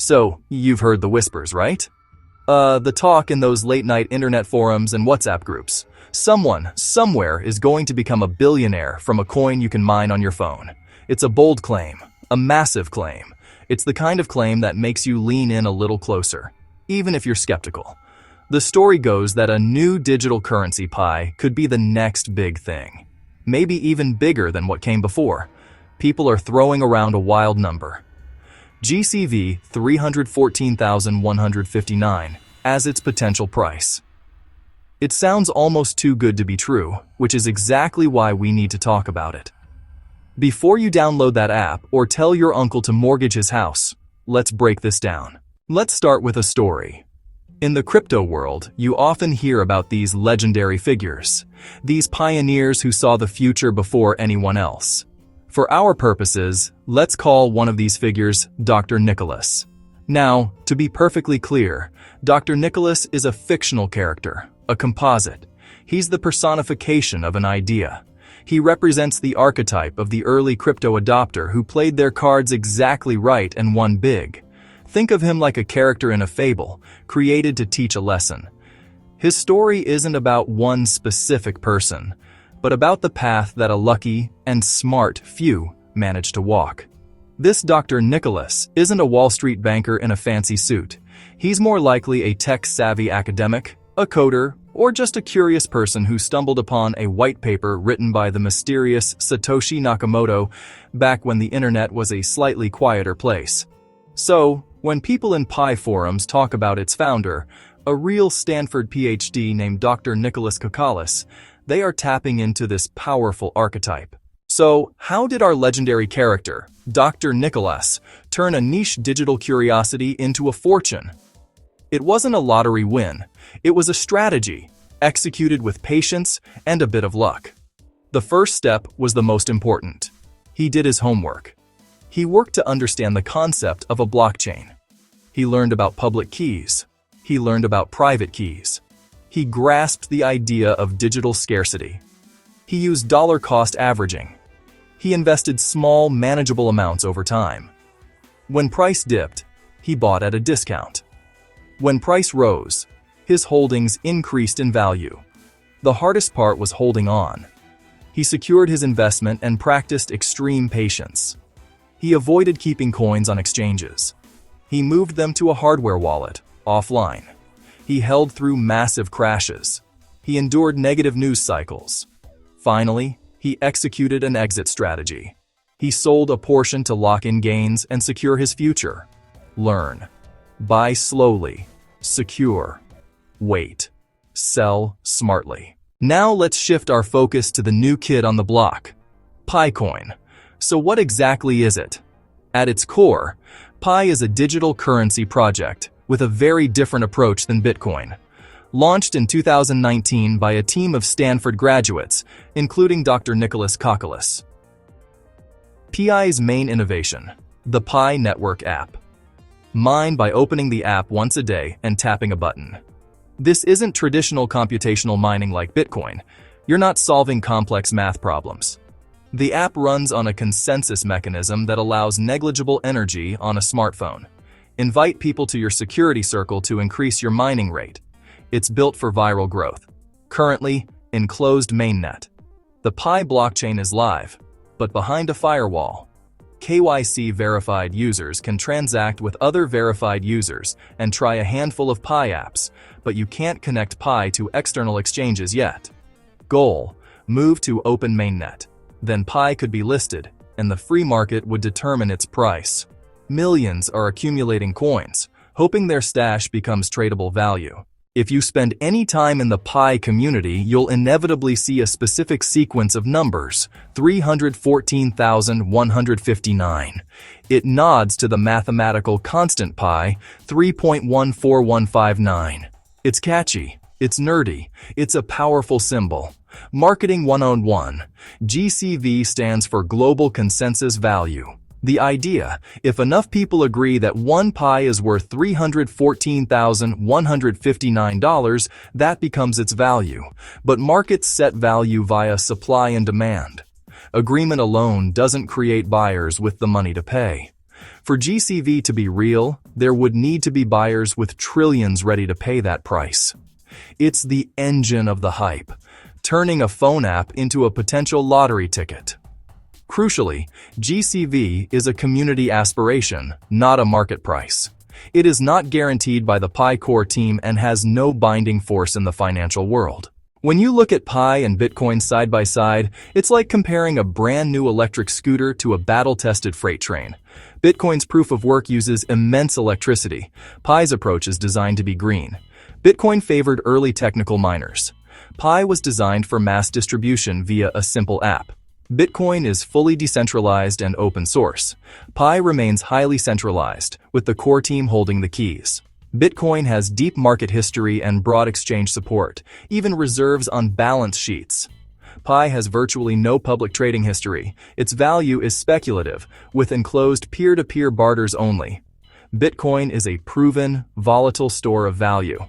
So, you've heard the whispers, right? The talk in those late-night internet forums and WhatsApp groups. Someone, somewhere, is going to become a billionaire from a coin you can mine on your phone. It's a bold claim, a massive claim. It's the kind of claim that makes you lean in a little closer, even if you're skeptical. The story goes that a new digital currency Pi could be the next big thing. Maybe even bigger than what came before. People are throwing around a wild number. GCV 314,159 as its potential price. It sounds almost too good to be true, which is exactly why we need to talk about it. Before you download that app or tell your uncle to mortgage his house, let's break this down. Let's start with a story. In the crypto world, you often hear about these legendary figures, these pioneers who saw the future before anyone else. For our purposes, let's call one of these figures Dr. Nicholas. Now, to be perfectly clear, Dr. Nicholas is a fictional character, a composite. He's the personification of an idea. He represents the archetype of the early crypto adopter who played their cards exactly right and won big. Think of him like a character in a fable, created to teach a lesson. His story isn't about one specific person, but about the path that a lucky and smart few managed to walk. This Dr. Nicholas isn't a Wall Street banker in a fancy suit. He's more likely a tech-savvy academic, a coder, or just a curious person who stumbled upon a white paper written by the mysterious Satoshi Nakamoto back when the internet was a slightly quieter place. So, when people in Pi forums talk about its founder, a real Stanford PhD named Dr. Nicholas Kokkalis, they are tapping into this powerful archetype. So, how did our legendary character, Dr. Nicholas, turn a niche digital curiosity into a fortune? It wasn't a lottery win. It was a strategy, executed with patience and a bit of luck. The first step was the most important. He did his homework. He worked to understand the concept of a blockchain. He learned about public keys. He learned about private keys. He grasped the idea of digital scarcity. He used dollar-cost averaging. He invested small, manageable amounts over time. When price dipped, he bought at a discount. When price rose, his holdings increased in value. The hardest part was holding on. He secured his investment and practiced extreme patience. He avoided keeping coins on exchanges. He moved them to a hardware wallet, offline. He held through massive crashes. He endured negative news cycles. Finally, he executed an exit strategy. He sold a portion to lock in gains and secure his future. Learn. Buy slowly. Secure. Wait. Sell smartly. Now let's shift our focus to the new kid on the block, Picoin. So what exactly is it? At its core, Pi is a digital currency project with a very different approach than Bitcoin. Launched in 2019 by a team of Stanford graduates, including Dr. Nicholas Kokkalis. Pi's main innovation, the Pi Network app. Mine by opening the app once a day and tapping a button. This isn't traditional computational mining like Bitcoin. You're not solving complex math problems. The app runs on a consensus mechanism that allows negligible energy on a smartphone. Invite people to your security circle to increase your mining rate. It's built for viral growth. Currently, in closed mainnet. The Pi blockchain is live, but behind a firewall. KYC verified users can transact with other verified users and try a handful of Pi apps, but you can't connect Pi to external exchanges yet. Goal: move to open mainnet. Then Pi could be listed, and the free market would determine its price. Millions are accumulating coins, hoping their stash becomes tradable value. If you spend any time in the Pi community, you'll inevitably see a specific sequence of numbers, 314,159. It nods to the mathematical constant Pi, 3.14159. It's catchy, it's nerdy, it's a powerful symbol. Marketing 101. GCV stands for Global Consensus Value. The idea, if enough people agree that one Pi is worth $314,159, that becomes its value. But markets set value via supply and demand. Agreement alone doesn't create buyers with the money to pay. For GCV to be real, there would need to be buyers with trillions ready to pay that price. It's the engine of the hype, turning a phone app into a potential lottery ticket. Crucially, GCV is a community aspiration, not a market price. It is not guaranteed by the Pi core team and has no binding force in the financial world. When you look at Pi and Bitcoin side by side, it's like comparing a brand new electric scooter to a battle-tested freight train. Bitcoin's proof of work uses immense electricity. Pi's approach is designed to be green. Bitcoin favored early technical miners. Pi was designed for mass distribution via a simple app. Bitcoin is fully decentralized and open source. Pi remains highly centralized, with the core team holding the keys. Bitcoin has deep market history and broad exchange support, even reserves on balance sheets. Pi has virtually no public trading history. Its value is speculative, with enclosed peer-to-peer barters only. Bitcoin is a proven, volatile store of value.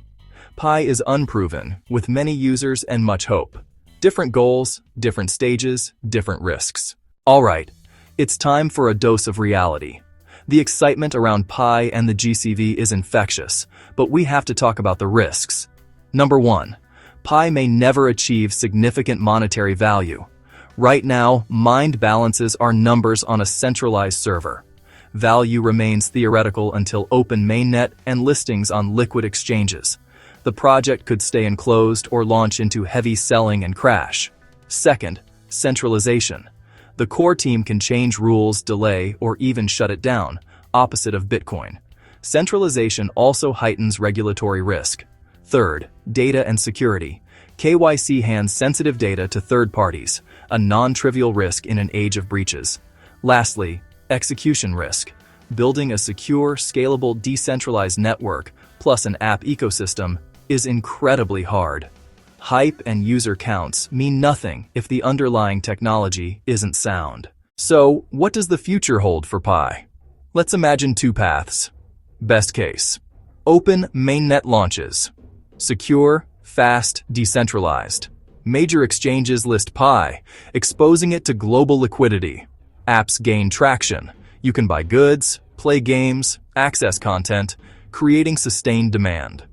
Pi is unproven, with many users and much hope. Different goals, different stages, different risks. All right, it's time for a dose of reality. The excitement around Pi and the GCV is infectious, but we have to talk about the risks. Number 1. Pi may never achieve significant monetary value. Right now, mined balances are numbers on a centralized server. Value remains theoretical until open mainnet and listings on liquid exchanges. The project could stay enclosed or launch into heavy selling and crash. Second, centralization. The core team can change rules, delay, or even shut it down, opposite of Bitcoin. Centralization also heightens regulatory risk. Third, data and security. KYC hands sensitive data to third parties, a non-trivial risk in an age of breaches. Lastly, execution risk. Building a secure, scalable, decentralized network, plus an app ecosystem, is incredibly hard. Hype and user counts mean nothing if the underlying technology isn't sound. So, what does the future hold for Pi? Let's imagine two paths. Best case. Open mainnet launches. Secure, fast, decentralized. Major exchanges list Pi, exposing it to global liquidity. Apps gain traction. You can buy goods, play games, access content, creating sustained demand.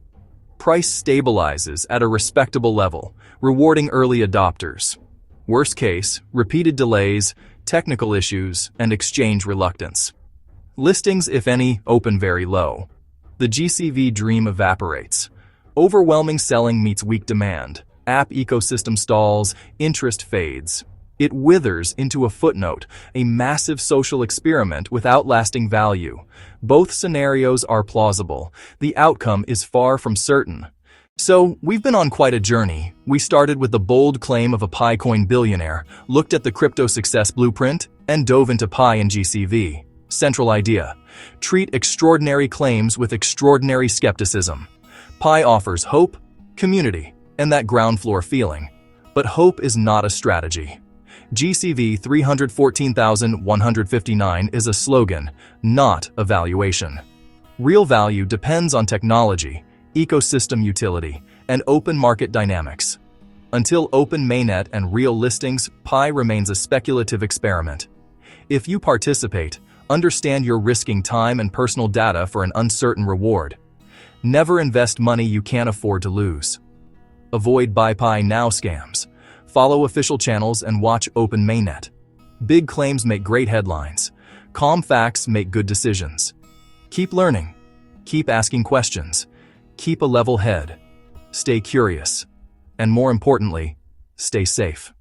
Price stabilizes at a respectable level, rewarding early adopters. Worst case, repeated delays, technical issues, and exchange reluctance. Listings, if any, open very low. The GCV dream evaporates. Overwhelming selling meets weak demand. App ecosystem stalls, interest fades. It withers into a footnote, a massive social experiment without lasting value. Both scenarios are plausible. The outcome is far from certain. So, we've been on quite a journey. We started with the bold claim of a PiCoin billionaire, looked at the crypto success blueprint, and dove into Pi and GCV. Central idea: treat extraordinary claims with extraordinary skepticism. Pi offers hope, community, and that ground floor feeling. But hope is not a strategy. GCV 314,159 is a slogan, not a valuation. Real value depends on technology, ecosystem utility, and open market dynamics. Until open mainnet and real listings, Pi remains a speculative experiment. If you participate, understand you're risking time and personal data for an uncertain reward. Never invest money you can't afford to lose. Avoid Buy Pi Now scams. Follow official channels and watch open mainnet. Big claims make great headlines. Calm facts make good decisions. Keep learning. Keep asking questions. Keep a level head. Stay curious. And more importantly, stay safe.